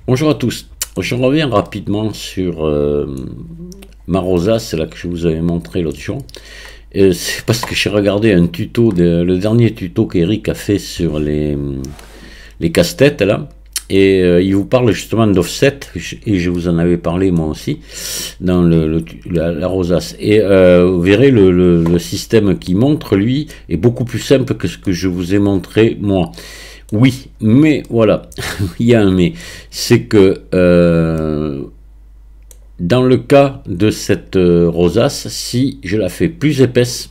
Bonjour à tous. Je reviens rapidement sur ma rosace là que je vous avais montré l'autre jour. C'est parce que j'ai regardé un tuto, le dernier tuto qu'Eric a fait sur les casse-têtes là. Et il vous parle justement d'offset, et je vous en avais parlé moi aussi, dans la rosace. Et vous verrez, le système qu'il montre, lui, est beaucoup plus simple que ce que je vous ai montré moi. Oui, mais voilà, il y a un mais. C'est que dans le cas de cette rosace, si je la fais plus épaisse,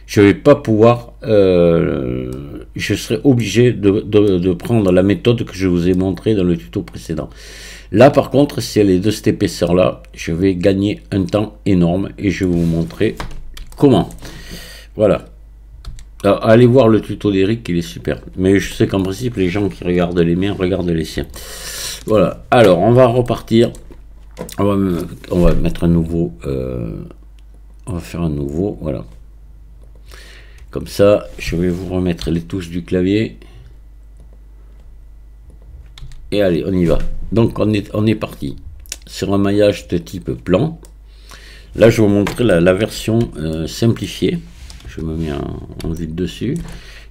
je vais pas pouvoir, je serai obligé de prendre la méthode que je vous ai montrée dans le tuto précédent. Là par contre, si elle est de cette épaisseur là, je vais gagner un temps énorme et je vais vous montrer comment. Voilà. Alors, allez voir le tuto d'Eric, il est super. Mais je sais qu'en principe, les gens qui regardent les miens regardent les siens. Voilà. Alors, on va repartir. On va mettre un nouveau. On va faire un nouveau. Voilà. Comme ça, je vais vous remettre les touches du clavier. Et allez, on y va. Donc, on est parti sur un maillage de type plan. Là, je vais vous montrer la version simplifiée. Je me mets en vue de dessus.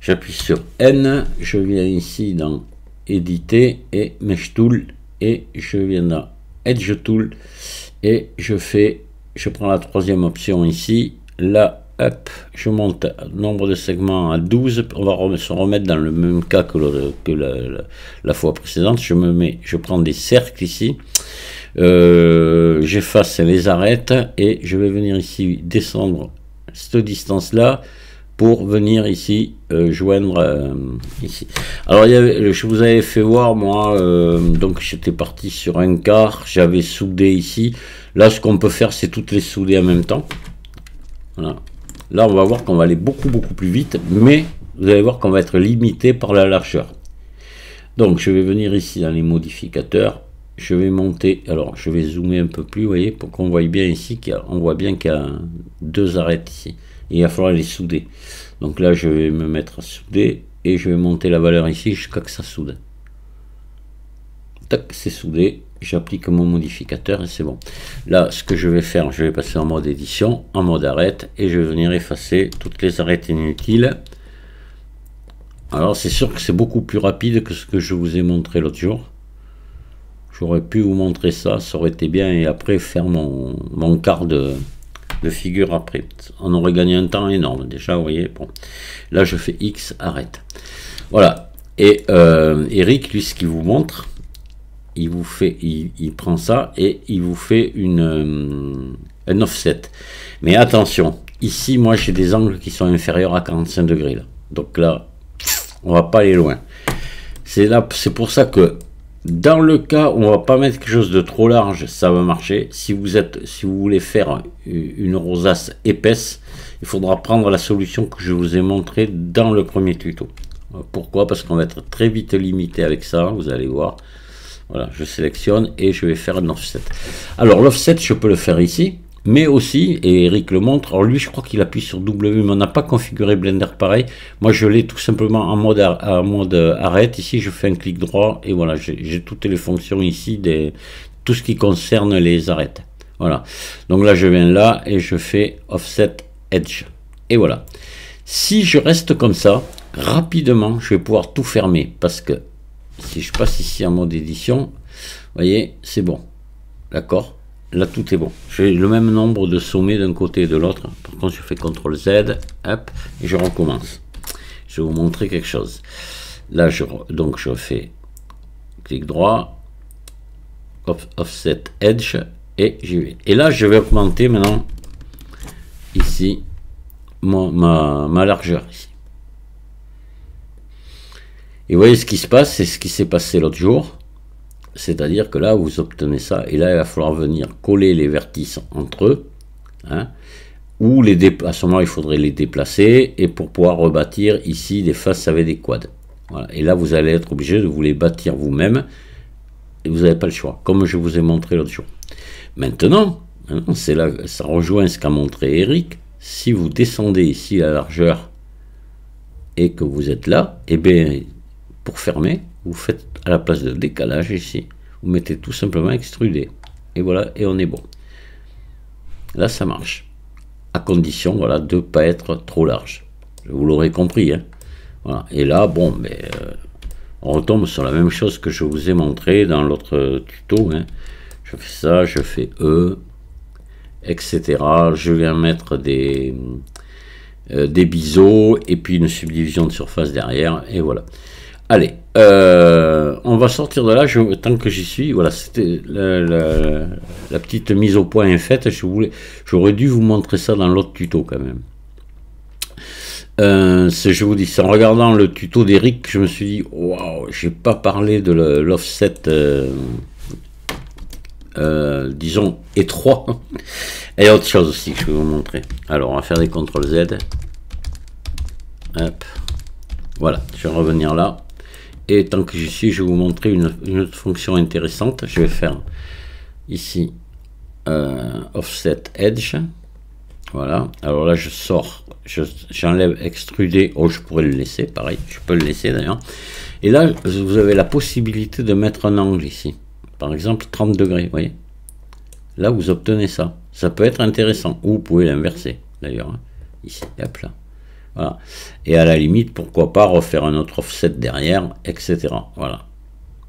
J'appuie sur N. Je viens ici dans Éditer et Mesh Tool. Et je viens dans Edge Tool. Et je prends la troisième option ici. Là, hop, je monte nombre de segments à 12. On va se remettre dans le même cas que la fois précédente. Je prends des cercles ici. J'efface les arêtes et je vais venir ici descendre cette distance là pour venir ici joindre ici. Alors je vous avais fait voir moi, donc j'étais parti sur un quart, j'avais soudé ici. Là ce qu'on peut faire c'est toutes les souder en même temps. Voilà. Là on va voir qu'on va aller beaucoup plus vite, mais vous allez voir qu'on va être limité par la largeur. Donc je vais venir ici dans les modificateurs. Je vais monter, alors je vais zoomer un peu plus, vous voyez, pour qu'on voit bien ici, on voit bien qu'il y a deux arêtes ici. Et il va falloir les souder. Donc là, je vais me mettre à souder et je vais monter la valeur ici jusqu'à que ça soude. Tac, c'est soudé. J'applique mon modificateur et c'est bon. Là, ce que je vais faire, je vais passer en mode édition, en mode arête, et je vais venir effacer toutes les arêtes inutiles. Alors, c'est sûr que c'est beaucoup plus rapide que ce que je vous ai montré l'autre jour. J'aurais pu vous montrer ça, ça aurait été bien, et après faire mon quart de figure après. On aurait gagné un temps énorme déjà, vous voyez. Bon. Là, je fais X, arrête. Voilà. Et Eric, lui, ce qu'il vous montre, il prend ça et il vous fait un offset. Mais attention, ici, moi, j'ai des angles qui sont inférieurs à 45 degrés. Là. Donc là, on va pas aller loin. C'est pour ça que dans le cas où on va pas mettre quelque chose de trop large, ça va marcher. Si vous voulez faire une rosace épaisse, il faudra prendre la solution que je vous ai montrée dans le premier tuto. Pourquoi? Parce qu'on va être très vite limité avec ça, vous allez voir. Voilà, je sélectionne et je vais faire un offset. Alors l'offset, je peux le faire ici, mais aussi, et Eric le montre, alors lui je crois qu'il appuie sur W, mais on n'a pas configuré Blender pareil. Moi je l'ai tout simplement en mode arrête. Ici je fais un clic droit et voilà, j'ai toutes les fonctions ici, tout ce qui concerne les arêtes. Voilà, donc là je viens là et je fais Offset Edge. Et voilà. Si je reste comme ça, rapidement je vais pouvoir tout fermer, parce que si je passe ici en mode édition, vous voyez, c'est bon. D'accord? Là, tout est bon. J'ai le même nombre de sommets d'un côté et de l'autre. Par contre, je fais CTRL Z, hop, et je recommence. Je vais vous montrer quelque chose. Là, donc je fais clic droit, Offset Edge, et j'y vais. Et là, je vais augmenter maintenant, ici, ma largeur, ici. Et vous voyez ce qui se passe, c'est ce qui s'est passé l'autre jour. C'est-à-dire que là, vous obtenez ça, et là, il va falloir venir coller les vertices entre eux, hein, ou à ce moment, il faudrait les déplacer, et pour pouvoir rebâtir ici des faces avec des quads. Voilà. Et là, vous allez être obligé de vous les bâtir vous-même, et vous n'avez pas le choix, comme je vous ai montré l'autre jour. Maintenant, hein, là, ça rejoint ce qu'a montré Eric. Si vous descendez ici la largeur, et que vous êtes là, et bien, pour fermer, vous faites à la place de décalage ici, vous mettez tout simplement extruder. Et voilà, et on est bon. Là, ça marche. À condition, voilà, de ne pas être trop large. Vous l'aurez compris, hein. Voilà. Et là, bon, mais on retombe sur la même chose que je vous ai montré dans l'autre tuto, hein. Je fais ça, je fais E, etc. Je viens mettre des biseaux et puis une subdivision de surface derrière, et voilà. Allez, on va sortir de là, tant que j'y suis. Voilà, c'était la petite mise au point est faite. J'aurais dû vous montrer ça dans l'autre tuto quand même. Je vous dis, c'est en regardant le tuto d'Eric que je me suis dit, waouh, j'ai pas parlé de l'offset, disons, étroit. Et autre chose aussi que je vais vous montrer. Alors, on va faire des CTRL Z. Hop. Voilà, je vais revenir là. Et tant que j'y suis, je vais vous montrer une autre fonction intéressante. Je vais faire ici Offset Edge. Voilà. Alors là, je sors, j'enlève extruder. Oh, je pourrais le laisser, pareil. Je peux le laisser d'ailleurs. Et là, vous avez la possibilité de mettre un angle ici. Par exemple, 30 degrés, vous voyez. Là, vous obtenez ça. Ça peut être intéressant. Ou vous pouvez l'inverser, d'ailleurs. Hein. Ici, hop là. Voilà. Et à la limite, pourquoi pas refaire un autre offset derrière, etc. Voilà.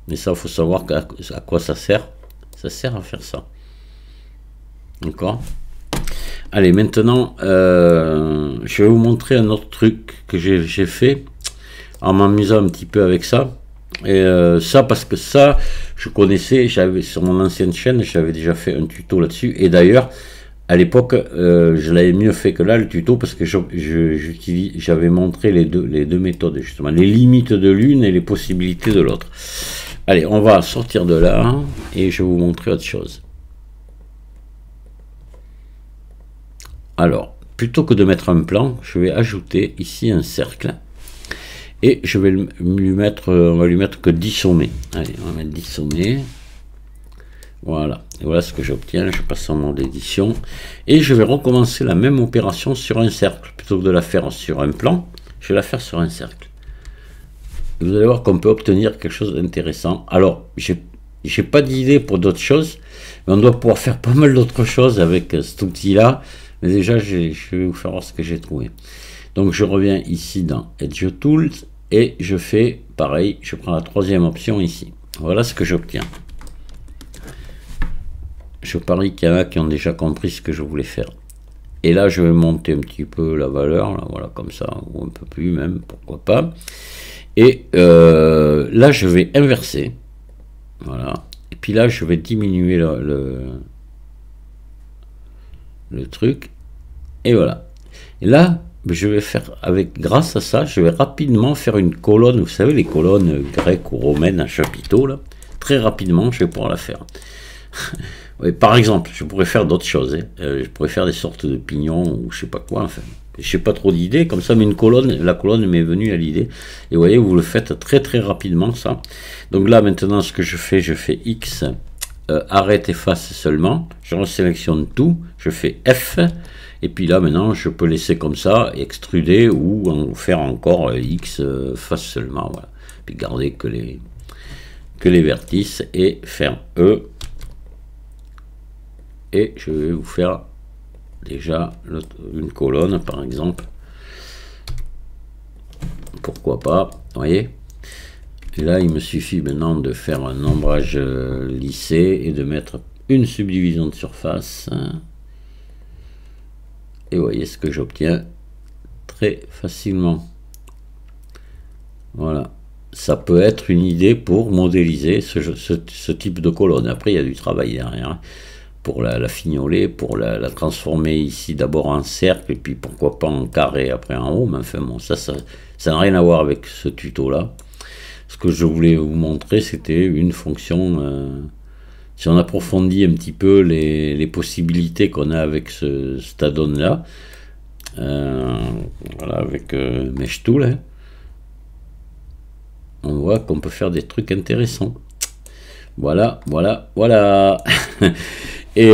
Mais ça, il faut savoir à quoi ça sert. Ça sert à faire ça. D'accord? Allez, maintenant, je vais vous montrer un autre truc que j'ai fait en m'amusant un petit peu avec ça. Et ça, parce que ça, je connaissais, j'avais sur mon ancienne chaîne, j'avais déjà fait un tuto là-dessus. Et d'ailleurs, à l'époque, je l'avais mieux fait que là, le tuto, parce que j'avais montré les deux méthodes, justement, les limites de l'une et les possibilités de l'autre. Allez, on va sortir de là, et je vais vous montrer autre chose. Alors, plutôt que de mettre un plan, je vais ajouter ici un cercle, et je vais lui mettre, on va lui mettre que 10 sommets. Allez, on va mettre 10 sommets. Voilà, et voilà ce que j'obtiens. Je passe en mode édition et je vais recommencer la même opération sur un cercle. Plutôt que de la faire sur un plan, je vais la faire sur un cercle. Et vous allez voir qu'on peut obtenir quelque chose d'intéressant. Alors, j'ai pas d'idée pour d'autres choses, mais on doit pouvoir faire pas mal d'autres choses avec cet outil-là. Mais déjà, je vais vous faire voir ce que j'ai trouvé. Donc, je reviens ici dans Edge Tools et je fais pareil. Je prends la troisième option ici. Voilà ce que j'obtiens. Je parie qu'il y en a qui ont déjà compris ce que je voulais faire. Et là, je vais monter un petit peu la valeur, là, voilà, comme ça, ou un peu plus même, pourquoi pas. Et là, je vais inverser. Voilà. Et puis là, je vais diminuer le truc. Et voilà. Et là, je vais faire, grâce à ça, je vais rapidement faire une colonne. Vous savez, les colonnes grecques ou romaines à chapiteaux, là. Très rapidement, je vais pouvoir la faire. Oui, par exemple, je pourrais faire d'autres choses. Hein. Je pourrais faire des sortes de pignons ou je sais pas quoi. Enfin, je n'ai pas trop d'idées. Comme ça, mais la colonne m'est venue à l'idée. Et vous voyez, vous le faites très très rapidement ça. Donc là, maintenant, ce que je fais X, arrête, efface seulement. Je resélectionne tout. Je fais F. Et puis là, maintenant, je peux laisser comme ça, extruder ou en faire encore X, face seulement. Voilà. Puis garder que les vertices et faire E. Et je vais vous faire déjà une colonne par exemple, pourquoi pas, vous voyez. Et là il me suffit maintenant de faire un ombrage lissé et de mettre une subdivision de surface, et vous voyez ce que j'obtiens très facilement. Voilà, ça peut être une idée pour modéliser ce type de colonne. Après il y a du travail derrière, hein, pour la fignoler, pour la transformer ici d'abord en cercle et puis pourquoi pas en carré après en haut. Mais enfin bon, ça n'a rien à voir avec ce tuto là. Ce que je voulais vous montrer, c'était une fonction, si on approfondit un petit peu les possibilités qu'on a avec cet add-on là, voilà, avec Mesh Tool, hein, on voit qu'on peut faire des trucs intéressants. Voilà, voilà, voilà. Et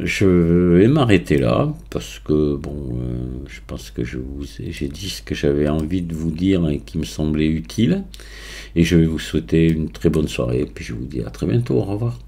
je vais m'arrêter là, parce que, bon, je pense que j'ai dit ce que j'avais envie de vous dire et qui me semblait utile. Et je vais vous souhaiter une très bonne soirée, et puis je vous dis à très bientôt, au revoir.